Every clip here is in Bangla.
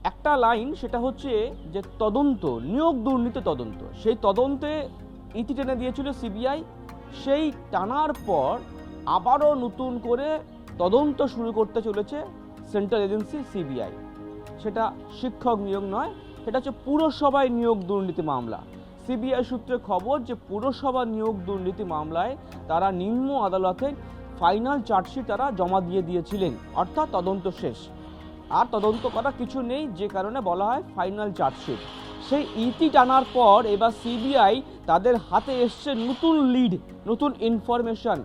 একটা লাইন, সেটা হচ্ছে যে তদন্ত, নিয়োগ দুর্নীতি তদন্ত, সেই তদন্তে ইতি টেনে দিয়েছিল সিবিআই। সেই টানার পর আবারও নতুন করে তদন্ত শুরু করতে চলেছে সেন্ট্রাল এজেন্সি সিবিআই। সেটা শিক্ষক নিয়োগ নয়, সেটা হচ্ছে পুরসভায় নিয়োগ দুর্নীতি মামলা। সিবিআই সূত্রে খবর যে পুরসভা নিয়োগ দুর্নীতি মামলায় তারা নিম্ন আদালতে ফাইনাল চার্জশিট তারা জমা দিয়ে দিয়েছিলেন, অর্থাৎ তদন্ত শেষ, আর তদন্ত করা কিছু নেই, যে কারণে বলা হয় ফাইনাল চার্জশিট। সেই ইতি টানার পর এবার সিবিআই তাদের হাতে এসছে নতুন লিড, নতুন ইনফরমেশন।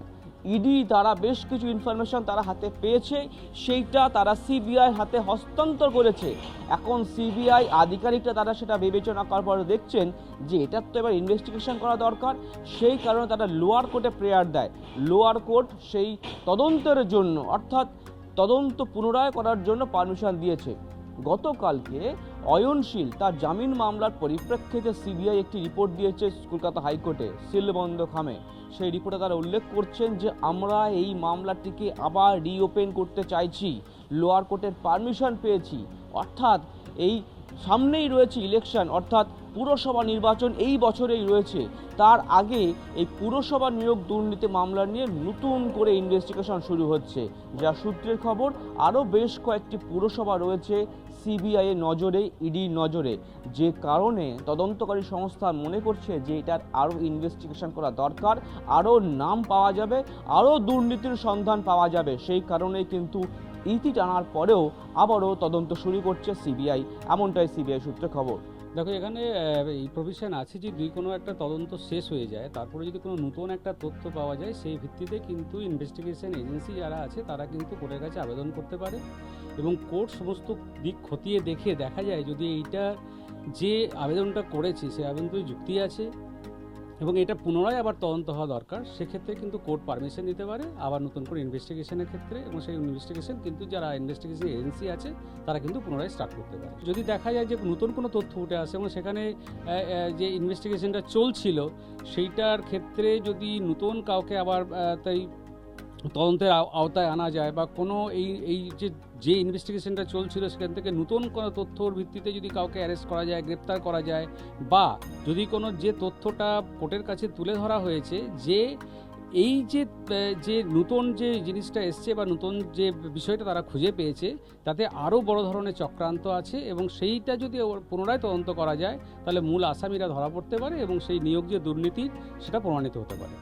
ইডি তারা বেশ কিছু ইনফরমেশন তারা হাতে পেয়েছে, সেইটা তারা সিবিআই হাতে হস্তান্তর করেছে। এখন সিবিআই আধিকারিকরা তারা সেটা বিবেচনা করার পর দেখছেন যে এটার তো এবার ইনভেস্টিগেশন করা দরকার, সেই কারণে তারা লোয়ার কোর্টে প্রেয়ার দেয়। লোয়ার কোর্ট সেই তদন্তের জন্য, অর্থাৎ তদন্ত পুনরায় করার জন্য পারমিশন দিয়েছে। গতকালকে অয়নশীল তার জামিন মামলার পরিপ্রেক্ষিতে সিবিআই একটি রিপোর্ট দিয়েছে কলকাতা হাইকোর্টে সিলবন্ধ খামে। সেই রিপোর্টে তারা উল্লেখ করছেন যে আমরা এই মামলাটিকে আবার রিওপেন করতে চাইছি, লোয়ার কোর্টের পারমিশন পেয়েছি। অর্থাৎ এই সামনেই রয়েছে ইলেকশন, অর্থাৎ পুরসভা নির্বাচন এই বছরেই রয়েছে। তার আগে এই পুরসভা নিয়োগ দুর্নীতি মামলা নিয়ে নতুন করে ইনভেস্টিগেশন শুরু হচ্ছে। যা সূত্রের খবর, আরও বেশ কয়েকটি পুরসভা রয়েছে সিবিআই এর নজরে, ইডির নজরে, যে কারণে তদন্তকারী সংস্থা মনে করছে যে এটার আরও ইনভেস্টিগেশন করা দরকার, আরও নাম পাওয়া যাবে, আরও দুর্নীতির সন্ধান পাওয়া যাবে। সেই কারণেই কিন্তু ইতি টানার পরেও আবারও তদন্ত শুরু করছে সিবিআই, এমনটাই সিবিআই সূত্রে খবর। দেখো, এখানে এই প্রভিশন আছে যে যদি কোনো একটা তদন্ত শেষ হয়ে যায়, তারপরে যদি কোনো নতুন একটা তথ্য পাওয়া যায়, সেই ভিত্তিতে কিন্তু ইনভেস্টিগেশন এজেন্সি যারা আছে তারা কিন্তু কোর্টের কাছে আবেদন করতে পারে, এবং কোর্ট সমস্ত দিক খতিয়ে দেখে দেখা যায় যদি এইটা যে আবেদনটা করেছে সেই আবেদনটি যুক্তি আছে এবং এটা পুনরায় আবার তদন্ত হওয়া দরকার, সেক্ষেত্রে কিন্তু কোর্ট পারমিশন দিতে পারে আবার নতুন করে ইনভেস্টিগেশনের ক্ষেত্রে, এবং সেই ইনভেস্টিগেশন কিন্তু যারা ইনভেস্টিগেশন এজেন্সি আছে তারা কিন্তু পুনরায় স্টার্ট করতে পারে। যদি দেখা যায় যে নতুন কোনো তথ্য উঠে আসে এবং সেখানে যে ইনভেস্টিগেশনটা চলছিল সেইটার ক্ষেত্রে যদি নতুন কাউকে আবার তাই তদন্তের আওতায় আনা যায়, বা কোনো এই যে ইনভেস্টিগেশনটা চলছিল সেখান থেকে নতুন কোনো তথ্যর ভিত্তিতে যদি কাউকে অ্যারেস্ট করা যায়, গ্রেপ্তার করা যায়, বা যদি কোনো যে তথ্যটা কোর্টের কাছে তুলে ধরা হয়েছে যে এই যে নতুন যে জিনিসটা এসছে বা নতুন যে বিষয়টা তারা খুঁজে পেয়েছে তাতে আরও বড় ধরনের চক্রান্ত আছে, এবং সেইটা যদি পুনরায় তদন্ত করা যায় তাহলে মূল আসামিরা ধরা পড়তে পারে এবং সেই নিয়োগ যে দুর্নীতি সেটা প্রমাণিত হতে পারে।